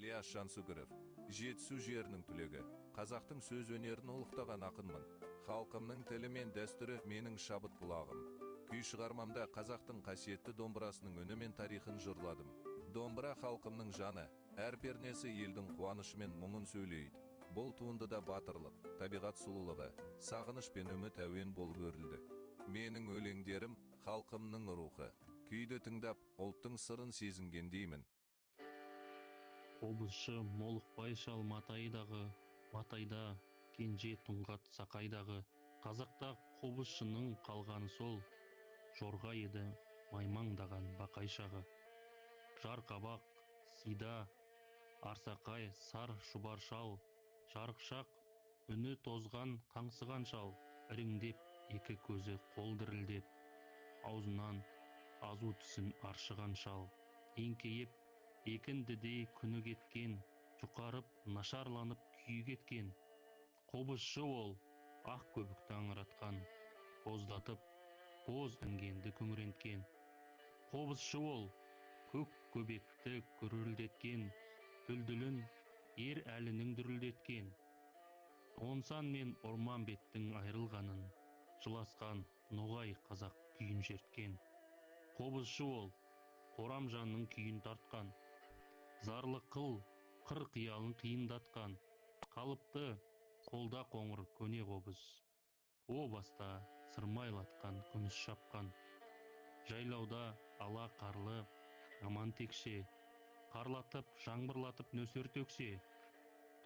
Ілияс Жансүгіров, жетісу жерінің түлегі, қазақтың сөз өнерін ұлықтаған ақынмын. Халқымның тілі мен дәстүрі менің шабыт бұлағым. Күй шығармамда қазақтың қасиетті домбырасының үні мен тарихын жырладым. Домбыра халқымның жаны, әр пернесі елдің қуанышы мен мұңын сөйлейді. Бұл туындыда батырлық, табиғат сұлулығы, сағыныш пен үміт әуен болып өрілді. Менің өлеңдерім халқымның рухы. Күйді тыңдап, ұлттың сырын сезінгендеймін. Қобызшы молықбай шал Матайдағы, Матайда кенже Тұңғат Сақайдағы. Қазақта қобызшының қалғаны сол, жорға еді маймаңдаған бақайшағы. Жарқабақ, сида, арсақай, сар шұбар шал, жарықшақ, үні тозған қаңсыған шал, іріңдеп, екі көзі қол дірілдеп, аузынан азу тісін аршыған шал, еңкейіп, екіндідей күні кеткен, жұқарып, нашарланып күйі кеткен. Қобызшы ол, ақ көбікті аңыратқан, боздатып, боз інгенді күңіренткен. Қобызшы ол, көк көбекті күрілдеткен, дүлдүлін ер әлінің дүрілдеткен. Онсан мен орман беттің айрылғанын, жыласқан ноғай қазақ күйін шерткен. Қобызшы ол, Қорамжанның күйін тартқан, зарлы қыл, қыр қиялын қиындатқан, қалыпты қолда қоңыр көне қобыз. О баста сырмайлатқан күміс шапқан, жайлауда ала қарлы, аман текше, қарлатып, жаңбырлатып нөсер төксе,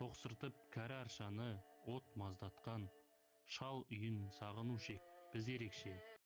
тоқсыртып кәрі аршаны от маздатқан, шал үйін сағынушы ек біз ерекше.